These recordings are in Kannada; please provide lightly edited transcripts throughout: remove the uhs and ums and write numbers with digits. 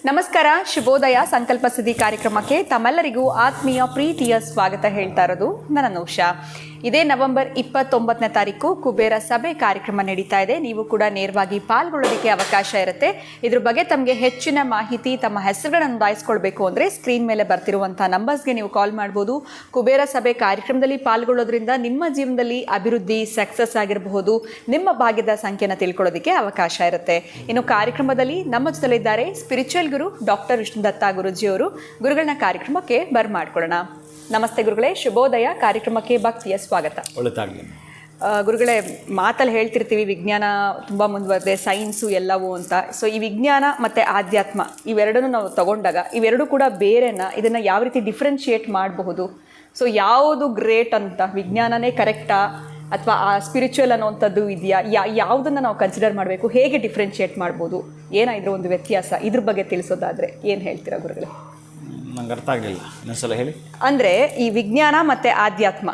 ನಮಸ್ಕಾರ, ಶುಭೋದಯ ಸಂಕಲ್ಪ ಸಿದ್ಧಿ ಕಾರ್ಯಕ್ರಮಕ್ಕೆ ತಮ್ಮೆಲ್ಲರಿಗೂ ಆತ್ಮೀಯ ಪ್ರೀತಿಯ ಸ್ವಾಗತ ಹೇಳ್ತಾ ಇರೋದು ನನ್ನ ಉಷಾ. ಇದೇ ನವೆಂಬರ್ 29ನೇ ತಾರೀಕು ಕುಬೇರ ಸಭೆ ಕಾರ್ಯಕ್ರಮ ನಡೀತಾ ಇದೆ. ನೀವು ಕೂಡ ನೇರವಾಗಿ ಪಾಲ್ಗೊಳ್ಳೋದಕ್ಕೆ ಅವಕಾಶ ಇರುತ್ತೆ. ಇದ್ರ ಬಗ್ಗೆ ತಮಗೆ ಹೆಚ್ಚಿನ ಮಾಹಿತಿ, ತಮ್ಮ ಹೆಸರುಗಳನ್ನು ನೋಂದಾಯಿಸ್ಕೊಳ್ಬೇಕು ಅಂದರೆ ಸ್ಕ್ರೀನ್ ಮೇಲೆ ಬರ್ತಿರುವಂಥ ನಂಬರ್ಸ್ಗೆ ನೀವು ಕಾಲ್ ಮಾಡ್ಬೋದು. ಕುಬೇರ ಸಭೆ ಕಾರ್ಯಕ್ರಮದಲ್ಲಿ ಪಾಲ್ಗೊಳ್ಳೋದ್ರಿಂದ ನಿಮ್ಮ ಜೀವನದಲ್ಲಿ ಅಭಿವೃದ್ಧಿ, ಸಕ್ಸಸ್ ಆಗಿರಬಹುದು, ನಿಮ್ಮ ಭಾಗ್ಯದ ಸಂಖ್ಯೆನ ತಿಳ್ಕೊಳ್ಳೋದಕ್ಕೆ ಅವಕಾಶ ಇರುತ್ತೆ. ಇನ್ನು ಕಾರ್ಯಕ್ರಮದಲ್ಲಿ ನಮ್ಮ ಜೊತೆಲಿದ್ದಾರೆ ಸ್ಪಿರಿಚುವಲ್ ಗುರು ಡಾಕ್ಟರ್ ವಿಷ್ಣುದತ್ತ ಗುರುಜಿಯವರು. ಗುರುಗಳನ್ನ ಕಾರ್ಯಕ್ರಮಕ್ಕೆ ಬರ್ಮಾಡ್ಕೊಳ್ಳೋಣ. ನಮಸ್ತೆ ಗುರುಗಳೇ, ಶುಭೋದಯ. ಕಾರ್ಯಕ್ರಮಕ್ಕೆ ಭಕ್ತಿಯ ಸ್ವಾಗತ. ಒಳ್ಳೆದಾಗಲಿ ಗುರುಗಳೇ, ಮಾತಲ್ಲಿ ಹೇಳ್ತಿರ್ತೀವಿ ವಿಜ್ಞಾನ ತುಂಬ ಮುಂದುವರೆದಿದೆ, ಸೈನ್ಸು ಎಲ್ಲವೂ ಅಂತ. ಸೊ ಈ ವಿಜ್ಞಾನ ಮತ್ತು ಆಧ್ಯಾತ್ಮ ಇವೆರಡನ್ನು ನಾವು ತಗೊಂಡಾಗ ಇವೆರಡೂ ಕೂಡ ಬೇರೆನಾ? ಇದನ್ನು ಯಾವ ರೀತಿ ಡಿಫ್ರೆನ್ಶಿಯೇಟ್ ಮಾಡಬಹುದು? ಸೊ ಯಾವುದು ಗ್ರೇಟ್ ಅಂತ, ವಿಜ್ಞಾನನೇ ಕರೆಕ್ಟಾ ಅಥವಾ ಆ ಸ್ಪಿರಿಚುವಲ್ ಅನ್ನೋವಂಥದ್ದು ಇದೆಯಾ? ಯಾವುದನ್ನು ನಾವು ಕನ್ಸಿಡರ್ ಮಾಡಬೇಕು? ಹೇಗೆ ಡಿಫ್ರೆನ್ಶಿಯೇಟ್ ಮಾಡ್ಬೋದು? ಏನಾದರೂ ಒಂದು ವ್ಯತ್ಯಾಸ ಇದ್ರ ಬಗ್ಗೆ ತಿಳಿಸೋದಾದರೆ ಏನು ಹೇಳ್ತೀರಾ ಗುರುಗಳೇ? ನಂಗೆ ಅರ್ಥ ಆಗಲಿಲ್ಲ, ಇನ್ನೊಂದ್ಸಲ ಹೇಳಿ. ಅಂದರೆ ಈ ವಿಜ್ಞಾನ ಮತ್ತು ಆಧ್ಯಾತ್ಮ,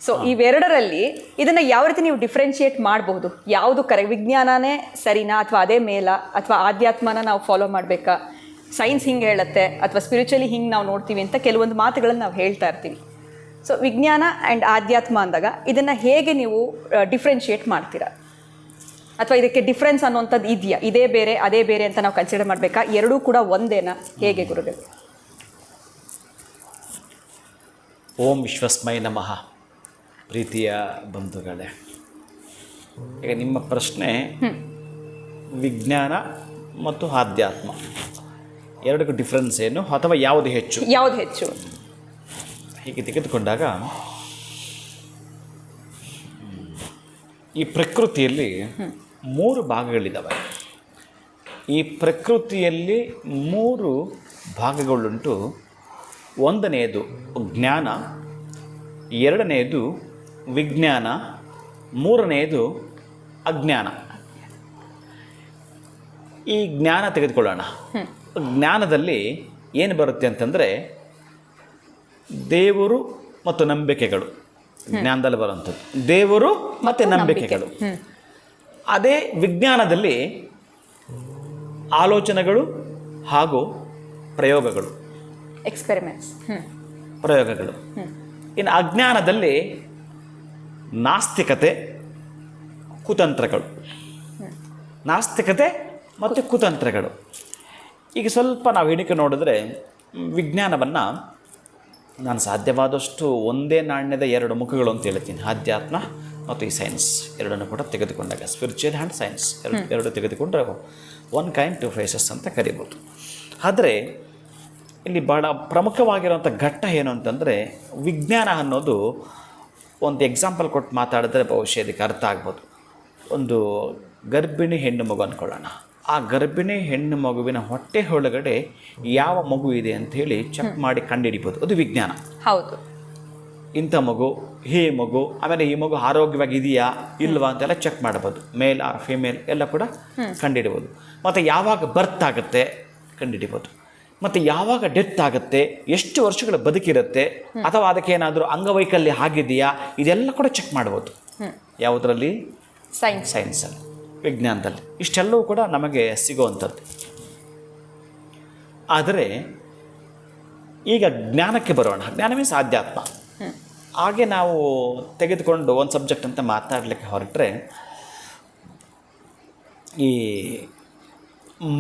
ಸೊ ಇವೆರಡರಲ್ಲಿ ಇದನ್ನು ಯಾವ ರೀತಿ ನೀವು ಡಿಫ್ರೆನ್ಶಿಯೇಟ್ ಮಾಡಬಹುದು? ಯಾವುದು ವಿಜ್ಞಾನನೇ ಸರಿನಾ ಅಥವಾ ಅದೇ ಮೇಲ, ಅಥವಾ ಆಧ್ಯಾತ್ಮನ ನಾವು ಫಾಲೋ ಮಾಡಬೇಕಾ? ಸೈನ್ಸ್ ಹಿಂಗೆ ಹೇಳುತ್ತೆ ಅಥವಾ ಸ್ಪಿರಿಚುವಲಿ ಹಿಂಗೆ ನಾವು ನೋಡ್ತೀವಿ ಅಂತ ಕೆಲವೊಂದು ಮಾತುಗಳನ್ನು ನಾವು ಹೇಳ್ತಾ ಇರ್ತೀವಿ. ಸೊ ವಿಜ್ಞಾನ ಆ್ಯಂಡ್ ಆಧ್ಯಾತ್ಮ ಅಂದಾಗ ಇದನ್ನು ಹೇಗೆ ನೀವು ಡಿಫ್ರೆನ್ಶಿಯೇಟ್ ಮಾಡ್ತೀರಾ? ಅಥವಾ ಇದಕ್ಕೆ ಡಿಫ್ರೆನ್ಸ್ ಅನ್ನೋಂಥದ್ದು ಇದೆಯಾ? ಇದೇ ಬೇರೆ ಅದೇ ಬೇರೆ ಅಂತ ನಾವು ಕನ್ಸಿಡರ್ ಮಾಡಬೇಕಾ? ಎರಡೂ ಕೂಡ ಒಂದೇನಾ? ಹೇಗೆ ಗುರುಗಳು? ಓಂ ವಿಶ್ವಸ್ಮೈ ನಮಃ. ಪ್ರೀತಿಯ ಬಂಧುಗಳೇ, ಈಗ ನಿಮ್ಮ ಪ್ರಶ್ನೆ ವಿಜ್ಞಾನ ಮತ್ತು ಆಧ್ಯಾತ್ಮ ಎರಡಕ್ಕೂ ಡಿಫ್ರೆನ್ಸ್ ಏನು, ಅಥವಾ ಯಾವುದು ಹೆಚ್ಚು ಹೀಗೆ ತೆಗೆದುಕೊಂಡಾಗ, ಈ ಪ್ರಕೃತಿಯಲ್ಲಿ 3 ಭಾಗಗಳಿದ್ದಾವೆ. ಈ ಪ್ರಕೃತಿಯಲ್ಲಿ 3 ಭಾಗಗಳುಂಟು. ಒಂದನೆಯದು ಜ್ಞಾನ, ಎರಡನೆಯದು ವಿಜ್ಞಾನ, ಮೂರನೆಯದು ಅಜ್ಞಾನ. ಈ ಜ್ಞಾನ ತೆಗೆದುಕೊಳ್ಳೋಣ. ಜ್ಞಾನದಲ್ಲಿ ಏನು ಬರುತ್ತೆ ಅಂತಂದರೆ ದೇವರು ಮತ್ತು ನಂಬಿಕೆಗಳು. ಜ್ಞಾನದಲ್ಲಿ ಬರುವಂಥದ್ದು ದೇವರು ಮತ್ತು ನಂಬಿಕೆಗಳು. ಅದೇ ವಿಜ್ಞಾನದಲ್ಲಿ ಆಲೋಚನೆಗಳು ಹಾಗೂ ಪ್ರಯೋಗಗಳು, ಎಕ್ಸ್ಪೆರಿಮೆಂಟ್ಸ್, ಪ್ರಯೋಗಗಳು. ಇನ್ನು ಅಜ್ಞಾನದಲ್ಲಿ ನಾಸ್ತಿಕತೆ, ಕುತಂತ್ರಗಳು. ನಾಸ್ತಿಕತೆ ಮತ್ತು ಕುತಂತ್ರಗಳು. ಈಗ ಸ್ವಲ್ಪ ನಾವು ಹಿಡಿಕೆ ನೋಡಿದ್ರೆ ವಿಜ್ಞಾನವನ್ನು ನಾನು ಸಾಧ್ಯವಾದಷ್ಟು ಒಂದೇ ನಾಣ್ಯದ 2 ಮುಖಗಳು ಅಂತ ಹೇಳ್ತೀನಿ. ಆಧ್ಯಾತ್ಮ ಮತ್ತು ಈ ಸೈನ್ಸ್ ಎರಡನ್ನು ಕೂಡ ತೆಗೆದುಕೊಂಡಾಗ, ಸ್ಪಿರಿಚುವಲ್ ಆ್ಯಂಡ್ ಸೈನ್ಸ್ ಎರಡು ತೆಗೆದುಕೊಂಡ್ರೆ 1 ಕಾಯಿನ್ 2 ಫೇಸಸ್ ಅಂತ ಕರಿಬೋದು. ಆದರೆ ಇಲ್ಲಿ ಭಾಳ ಪ್ರಮುಖವಾಗಿರುವಂಥ ಘಟ್ಟ ಏನು ಅಂತಂದರೆ, ವಿಜ್ಞಾನ ಅನ್ನೋದು ಒಂದು ಎಕ್ಸಾಂಪಲ್ ಕೊಟ್ಟು ಮಾತಾಡಿದ್ರೆ ಬಹುಶಃ ಇದಕ್ಕೆ ಅರ್ಥ ಆಗ್ಬೋದು. ಒಂದು ಗರ್ಭಿಣಿ ಹೆಣ್ಣು ಮಗು ಅಂದ್ಕೊಳ್ಳೋಣ. ಆ ಗರ್ಭಿಣಿ ಹೆಣ್ಣು ಮಗುವಿನ ಹೊಟ್ಟೆ ಒಳಗಡೆ ಯಾವ ಮಗು ಇದೆ ಅಂಥೇಳಿ ಚೆಕ್ ಮಾಡಿ ಕಂಡುಹಿಡಿಬೋದು. ಅದು ವಿಜ್ಞಾನ. ಹೌದು. ಇಂಥ ಮಗು, ಈ ಮಗು, ಆಮೇಲೆ ಈ ಮಗು ಆರೋಗ್ಯವಾಗಿದೆಯಾ ಇಲ್ವಾ ಅಂತೆಲ್ಲ ಚೆಕ್ ಮಾಡ್ಬೋದು. ಮೇಲ್ ಆರ್ ಫಿಮೇಲ್ ಎಲ್ಲ ಕೂಡ ಕಂಡುಹಿಡಿಬೋದು. ಮತ್ತು ಯಾವಾಗ ಬರ್ತ್ ಆಗುತ್ತೆ ಕಂಡುಹಿಡಿಬೋದು. ಮತ್ತು ಯಾವಾಗ ಡೆತ್ ಆಗುತ್ತೆ, ಎಷ್ಟು ವರ್ಷಗಳ ಬದುಕಿರುತ್ತೆ, ಅಥವಾ ಅದಕ್ಕೇನಾದರೂ ಅಂಗವೈಕಲ್ಯ ಆಗಿದೆಯಾ, ಇದೆಲ್ಲ ಕೂಡ ಚೆಕ್ ಮಾಡ್ಬೋದು. ಯಾವುದರಲ್ಲಿ? ಸೈನ್ಸಲ್ಲಿ, ವಿಜ್ಞಾನದಲ್ಲಿ. ಇಷ್ಟೆಲ್ಲವೂ ಕೂಡ ನಮಗೆ ಸಿಗುವಂಥದ್ದು. ಆದರೆ ಈಗ ಜ್ಞಾನಕ್ಕೆ ಬರೋಣ. ಜ್ಞಾನ ಮೀನ್ಸ್ ಆಧ್ಯಾತ್ಮ. ಹಾಗೆ ನಾವು ತೆಗೆದುಕೊಂಡು ಒಂದು ಸಬ್ಜೆಕ್ಟ್ ಅಂತ ಮಾತಾಡಲಿಕ್ಕೆ ಹೊರಟ್ರೆ, ಈ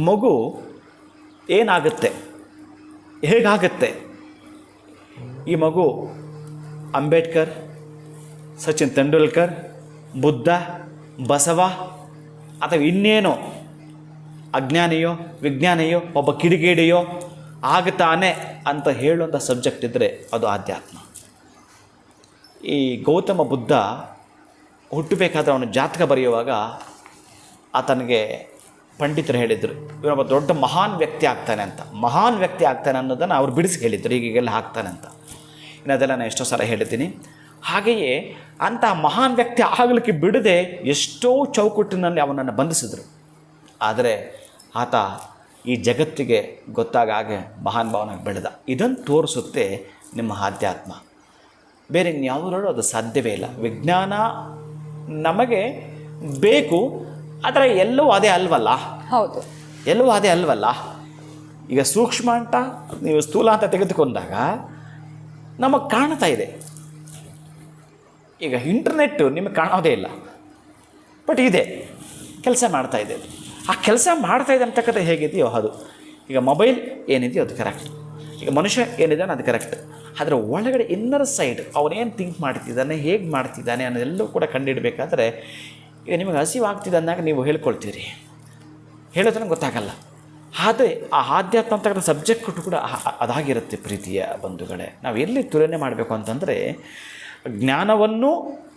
ಮಗು ಏನಾಗುತ್ತೆ, ಹೇಗಾಗುತ್ತೆ, ಈ ಮಗು ಅಂಬೇಡ್ಕರ್, ಸಚಿನ್ ತೆಂಡೂಲ್ಕರ್, ಬುದ್ಧ, ಬಸವ ಅಥವಾ ಇನ್ನೇನೋ ಅಜ್ಞಾನಿಯೋ ವಿಜ್ಞಾನಿಯೋ ಒಬ್ಬ ಕಿಡಿಗೇಡಿಯೋ ಆಗ್ತಾನೆ ಅಂತ ಹೇಳುವಂಥ ಸಬ್ಜೆಕ್ಟ್ ಇದ್ದರೆ ಅದು ಆಧ್ಯಾತ್ಮ. ಈ ಗೌತಮ ಬುದ್ಧ ಹುಟ್ಟಬೇಕಾದ್ರೆ ಅವನು ಜಾತಕ ಬರೆಯುವಾಗ ಆತನಿಗೆ ಪಂಡಿತರು ಹೇಳಿದರು, ಇವನೊಬ್ಬ ದೊಡ್ಡ ಮಹಾನ್ ವ್ಯಕ್ತಿ ಆಗ್ತಾನೆ ಅಂತ. ಮಹಾನ್ ವ್ಯಕ್ತಿ ಆಗ್ತಾನೆ ಅನ್ನೋದನ್ನು ಅವ್ರು ಬಿಡಿಸಿ ಹೇಳಿದರು, ಹೀಗೆಲ್ಲ ಆಗ್ತಾನೆ ಅಂತ. ಇನ್ನು ಅದೆಲ್ಲ ನಾನು ಎಷ್ಟೋ ಸಲ ಹೇಳಿದ್ದೀನಿ. ಹಾಗೆಯೇ ಅಂಥ ಮಹಾನ್ ವ್ಯಕ್ತಿ ಆಗಲಿಕ್ಕೆ ಬಿಡದೆ ಎಷ್ಟೋ ಚೌಕಟ್ಟಿನಲ್ಲಿ ಅವನನ್ನು ಬಂಧಿಸಿದರು. ಆದರೆ ಆತ ಈ ಜಗತ್ತಿಗೆ ಗೊತ್ತಾಗ ಹಾಗೆ ಮಹಾನ್ ಭಾವನಾಗಿ ಬೆಳೆದ. ಇದನ್ನು ತೋರಿಸುತ್ತೆ ನಿಮ್ಮ ಆಧ್ಯಾತ್ಮ. ಬೇರೆ ಇನ್ಯಾವುದರಲ್ಲೂ ಅದು ಸಾಧ್ಯವೇ ಇಲ್ಲ. ವಿಜ್ಞಾನ ನಮಗೆ ಬೇಕು, ಆದರೆ ಎಲ್ಲವೂ ಅದೇ ಅಲ್ವಲ್ಲ. ಹೌದು, ಎಲ್ಲವೂ ಅದೇ ಅಲ್ವಲ್ಲ. ಈಗ ಸೂಕ್ಷ್ಮ ಅಂತ ನೀವು ಸ್ಥೂಲ ಅಂತ ತೆಗೆದುಕೊಂಡಾಗ ನಮಗೆ ಕಾಣ್ತಾ ಇದೆ. ಈಗ ಇಂಟರ್ನೆಟ್ಟು ನಿಮಗೆ ಕಾಣೋದೇ ಇಲ್ಲ, ಬಟ್ ಇದೆ, ಕೆಲಸ ಮಾಡ್ತಾ ಇದೆ. ಆ ಕೆಲಸ ಮಾಡ್ತಾ ಇದೆ ಅಂತಕ್ಕಂಥ ಹೇಗಿದೆಯೋ ಅದು. ಈಗ ಮೊಬೈಲ್ ಏನಿದೆಯೋ ಅದು ಕರೆಕ್ಟ್, ಈಗ ಮನುಷ್ಯ ಏನಿದ್ದಾನೆ ಅದು ಕರೆಕ್ಟ್. ಅದರ ಒಳಗಡೆ ಇನ್ನರ್ ಸೈಡ್ ಅವನೇನು ಥಿಂಕ್ ಮಾಡ್ತಿದ್ದಾನೆ, ಹೇಗೆ ಮಾಡ್ತಿದ್ದಾನೆ ಅನ್ನೋದೆಲ್ಲವೂ ಕೂಡ ಕಂಡುಹಿಡಬೇಕಾದ್ರೆ, ಈಗ ನಿಮಗೆ ಹಸಿವಾಗ್ತಿದೆ ಅಂದಾಗ ನೀವು ಹೇಳ್ಕೊಳ್ತೀರಿ, ಹೇಳೋದನ್ನು ಗೊತ್ತಾಗಲ್ಲ. ಆದರೆ ಆ ಆಧ್ಯಾತ್ಮ ಅಂತಕ್ಕಂಥ ಸಬ್ಜೆಕ್ಟ್ ಕೂಡ ಅದಾಗಿರುತ್ತೆ ಪ್ರೀತಿಯ ಬಂಧುಗಳೇ. ನಾವು ಎಲ್ಲಿ ತುಲನೆ ಮಾಡಬೇಕು ಅಂತಂದರೆ, ಜ್ಞಾನವನ್ನು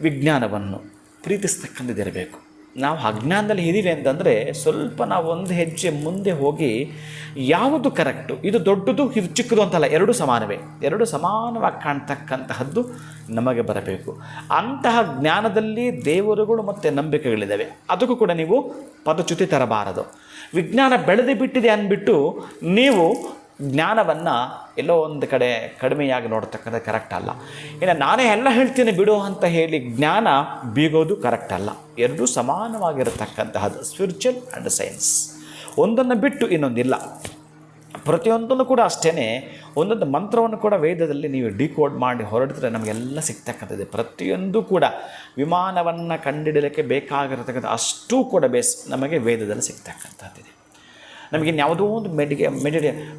ವಿಜ್ಞಾನವನ್ನು ಪ್ರೀತಿಸ್ತಕ್ಕಂಥದ್ದಿರಬೇಕು. ನಾವು ಅಜ್ಞಾನದಲ್ಲಿ ಇದ್ದೀವಿ ಅಂತಂದರೆ ಸ್ವಲ್ಪ ನಾವು ಒಂದು ಹೆಜ್ಜೆ ಮುಂದೆ ಹೋಗಿ ಯಾವುದು ಕರೆಕ್ಟು, ಇದು ದೊಡ್ಡದು ಇದು ಚಿಕ್ಕದು ಅಂತಲ್ಲ, ಎರಡೂ ಸಮಾನವೇ, ಎರಡೂ ಸಮಾನವಾಗಿ ಕಾಣ್ತಕ್ಕಂತಹದ್ದು ನಮಗೆ ಬರಬೇಕು. ಅಂತಹ ಜ್ಞಾನದಲ್ಲಿ ದೇವರುಗಳು ಮತ್ತು ನಂಬಿಕೆಗಳಿದ್ದಾವೆ, ಅದಕ್ಕೂ ಕೂಡ ನೀವು ಪದಚ್ಯುತಿ ತರಬಾರದು. ವಿಜ್ಞಾನ ಬೆಳೆದು ಬಿಟ್ಟಿದೆ ಅಂದ್ಬಿಟ್ಟು ನೀವು ಜ್ಞಾನವನ್ನು ಎಲ್ಲೋ ಒಂದು ಕಡೆ ಕಡಿಮೆಯಾಗಿ ನೋಡ್ತಕ್ಕಂಥ ಕರೆಕ್ಟ್ ಅಲ್ಲ. ಇನ್ನು ನಾನೇ ಎಲ್ಲ ಹೇಳ್ತೀನಿ ಬಿಡು ಅಂತ ಹೇಳಿ ಜ್ಞಾನ ಬೀಗೋದು ಕರೆಕ್ಟ್ ಅಲ್ಲ. ಎರಡೂ ಸಮಾನವಾಗಿರತಕ್ಕಂತಹದ್ದು ಸ್ಪಿರಿಚುವಲ್ ಆ್ಯಂಡ್ ಸೈನ್ಸ್. ಒಂದನ್ನು ಬಿಟ್ಟು ಇನ್ನೊಂದಿಲ್ಲ. ಪ್ರತಿಯೊಂದನ್ನು ಕೂಡ ಅಷ್ಟೇ, ಒಂದೊಂದು ಮಂತ್ರವನ್ನು ಕೂಡ ವೇದದಲ್ಲಿ ನೀವು ಡಿಕೋಡ್ ಮಾಡಿ ಹೊರಡಿದ್ರೆ ನಮಗೆಲ್ಲ ಸಿಗ್ತಕ್ಕಂಥದ್ದು. ಪ್ರತಿಯೊಂದು ಕೂಡ ವಿಮಾನವನ್ನು ಕಂಡುಹಿಡಲಿಕ್ಕೆ ಬೇಕಾಗಿರತಕ್ಕಂಥ ಅಷ್ಟೂ ಕೂಡ ನಮಗೆ ವೇದದಲ್ಲಿ ಸಿಗ್ತಕ್ಕಂಥದ್ದಿದೆ. ನಮಗೆ ಯಾವುದೋ ಒಂದು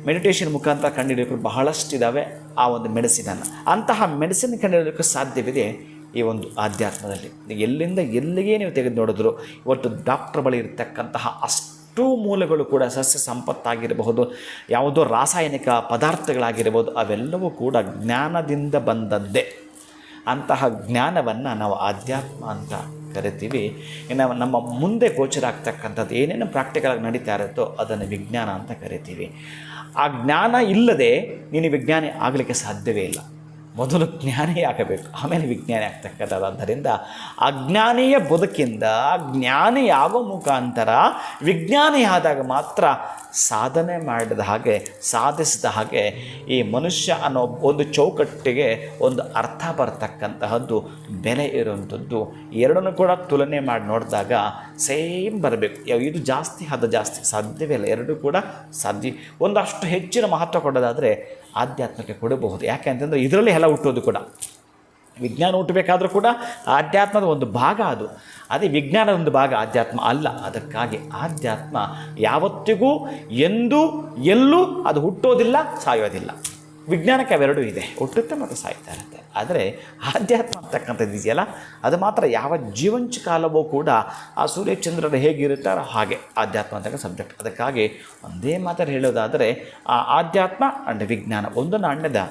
ಮೆಡಿಟೇಷನ್ ಮುಖಾಂತರ ಕಂಡುಹಿಡಿಯೋಕ್ಕೆ ಬಹಳಷ್ಟಿದ್ದಾವೆ ಆ ಒಂದು ಮೆಡಿಸಿನನ್ನು. ಅಂತಹ ಮೆಡಿಸಿನ್ ಕಂಡುಹಿಡಿಯೋಕ್ಕೆ ಸಾಧ್ಯವಿದೆ ಈ ಒಂದು ಆಧ್ಯಾತ್ಮದಲ್ಲಿ. ಎಲ್ಲಿಂದ ಎಲ್ಲಿಗೆ ನೀವು ತೆಗೆದು ನೋಡಿದ್ರು ಇವತ್ತು ಡಾಕ್ಟ್ರ್ ಬಳಿ ಇರತಕ್ಕಂತಹ ಅಷ್ಟು ಮೂಲಗಳು ಕೂಡ ಸಸ್ಯ ಸಂಪತ್ತಾಗಿರಬಹುದು, ಯಾವುದೋ ರಾಸಾಯನಿಕ ಪದಾರ್ಥಗಳಾಗಿರ್ಬೋದು, ಅವೆಲ್ಲವೂ ಕೂಡ ಜ್ಞಾನದಿಂದ ಬಂದದ್ದೇ. ಅಂತಹ ಜ್ಞಾನವನ್ನು ನಾವು ಆಧ್ಯಾತ್ಮ ಅಂತ ಕರಿತೀವಿ. ಇನ್ನು ನಮ್ಮ ಮುಂದೆ ಗೋಚರ ಆಗ್ತಕ್ಕಂಥದ್ದು ಏನೇನು ಪ್ರಾಕ್ಟಿಕಲಾಗಿ ನಡೀತಾ ಇರುತ್ತೋ ಅದನ್ನು ವಿಜ್ಞಾನ ಅಂತ ಕರಿತೀವಿ. ಆ ಜ್ಞಾನ ಇಲ್ಲದೆ ನೀನು ವಿಜ್ಞಾನಿ ಆಗಲಿಕ್ಕೆ ಸಾಧ್ಯವೇ ಇಲ್ಲ. ಮೊದಲು ಜ್ಞಾನಿ ಆಗಬೇಕು, ಆಮೇಲೆ ವಿಜ್ಞಾನಿ ಆಗ್ತಕ್ಕಂಥದ್ದು. ಆದ್ದರಿಂದ ಅಜ್ಞಾನಿಯ ಬದುಕಿಂದ ಜ್ಞಾನಿಯಾಗೋ ಮುಖಾಂತರ ವಿಜ್ಞಾನಿ ಆದಾಗ ಮಾತ್ರ ಸಾಧನೆ ಮಾಡಿದ ಹಾಗೆ, ಸಾಧಿಸಿದ ಹಾಗೆ ಈ ಮನುಷ್ಯ ಅನ್ನೋ ಒಂದು ಚೌಕಟ್ಟಿಗೆ ಒಂದು ಅರ್ಥ ಬರ್ತಕ್ಕಂತಹದ್ದು, ಬೆಲೆ ಇರುವಂಥದ್ದು. ಎರಡನ್ನೂ ಕೂಡ ತುಲನೆ ಮಾಡಿ ನೋಡಿದಾಗ ಸೇಮ್ ಬರಬೇಕು. ಇದು ಜಾಸ್ತಿ ಅದು ಜಾಸ್ತಿ ಸಾಧ್ಯವೇ ಇಲ್ಲ. ಎರಡೂ ಕೂಡ ಸಾಧ್ಯ. ಒಂದಷ್ಟು ಹೆಚ್ಚಿನ ಮಹತ್ವ ಕೊಡೋದಾದರೆ ಆಧ್ಯಾತ್ಮಕ್ಕೆ ಕೊಡಬಹುದು. ಯಾಕೆ ಅಂತಂದರೆ ಇದರಲ್ಲಿ ಎಲ್ಲ ಹುಟ್ಟೋದು ಕೂಡ ವಿಜ್ಞಾನ ಹುಟ್ಟಬೇಕಾದ್ರೂ ಕೂಡ ಆಧ್ಯಾತ್ಮದ ಒಂದು ಭಾಗ ಅದು. ಅದೇ ವಿಜ್ಞಾನದ ಒಂದು ಭಾಗ ಆಧ್ಯಾತ್ಮ ಅಲ್ಲ. ಅದಕ್ಕಾಗಿ ಆಧ್ಯಾತ್ಮ ಯಾವತ್ತಿಗೂ ಎಂದೂ ಎಲ್ಲೂ ಅದು ಹುಟ್ಟೋದಿಲ್ಲ, ಸಾಯೋದಿಲ್ಲ. ವಿಜ್ಞಾನಕ್ಕೆ ಅವೆರಡೂ ಇದೆ, ಹುಟ್ಟುತ್ತೆ ಮತ್ತು ಸಾಯ್ತಾ ಇರುತ್ತೆ. ಆದರೆ ಆಧ್ಯಾತ್ಮ ಅಂತಕ್ಕಂಥದ್ದು ಇದೆಯಲ್ಲ, ಅದು ಮಾತ್ರ ಯಾವ ಜೀವಂಚ ಕಾಲವೂ ಕೂಡ ಆ ಸೂರ್ಯಚಂದ್ರರು ಹೇಗಿರುತ್ತಾರೋ ಹಾಗೆ ಆಧ್ಯಾತ್ಮ ಅಂತಕ್ಕ ಸಬ್ಜೆಕ್ಟ್. ಅದಕ್ಕಾಗಿ ಒಂದೇ ಮಾತನ್ನು ಹೇಳೋದಾದರೆ ಆ ಆಧ್ಯಾತ್ಮ ಅಂಡ್ ವಿಜ್ಞಾನ ಒಂದು ನಾಣ್ಯದ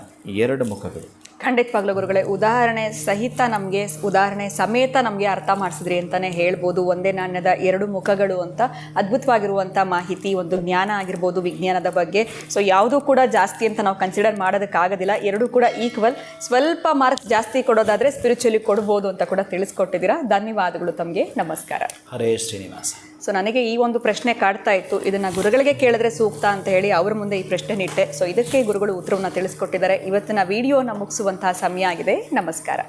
ಎರಡು ಮುಖಗಳು. ಖಂಡಿತವಾಗ್ಲೂ ಗುರುಗಳೇ, ಉದಾಹರಣೆ ಸಮೇತ ನಮಗೆ ಅರ್ಥ ಮಾಡಿಸಿದ್ರಿ ಅಂತಲೇ ಹೇಳ್ಬೋದು. ಒಂದೇ ನಾಣ್ಯದ ಎರಡು ಮುಖಗಳು ಅಂತ ಅದ್ಭುತವಾಗಿರುವಂಥ ಮಾಹಿತಿ, ಒಂದು ಜ್ಞಾನ ಆಗಿರ್ಬೋದು ವಿಜ್ಞಾನದ ಬಗ್ಗೆ. ಸೊ ಯಾವುದೂ ಕೂಡ ಜಾಸ್ತಿ ಅಂತ ನಾವು ಕನ್ಸಿಡರ್ ಮಾಡೋದಕ್ಕಾಗೋದಿಲ್ಲ, ಎರಡೂ ಕೂಡ ಈಕ್ವಲ್. ಸ್ವಲ್ಪ ಮಾರ್ಕ್ಸ್ ಜಾಸ್ತಿ ಕೊಡೋದಾದರೆ ಸ್ಪಿರಿಚುವಲಿ ಕೊಡ್ಬೋದು ಅಂತ ಕೂಡ ತಿಳಿಸ್ಕೊಟ್ಟಿದ್ದೀರಾ. ಧನ್ಯವಾದಗಳು ತಮಗೆ. ನಮಸ್ಕಾರ. ಹರೇ ಶ್ರೀನಿವಾಸ. ಸೊ ನನಗೆ ಈ ಒಂದು ಪ್ರಶ್ನೆ ಕಾಡ್ತಾ ಇತ್ತು, ಇದನ್ನು ಗುರುಗಳಿಗೆ ಕೇಳಿದ್ರೆ ಸೂಕ್ತ ಅಂತ ಹೇಳಿ ಅವ್ರ ಮುಂದೆ ಈ ಪ್ರಶ್ನೆ ಇಟ್ಟೆ. ಸೊ ಇದಕ್ಕೆ ಗುರುಗಳು ಉತ್ತರವನ್ನು ತಿಳಿಸ್ಕೊಟ್ಟಿದ್ದಾರೆ. ಇವತ್ತಿನ ವಿಡಿಯೋನ ಮುಗಿಸುವಂತಹ ಸಮಯ ಆಗಿದೆ. ನಮಸ್ಕಾರ.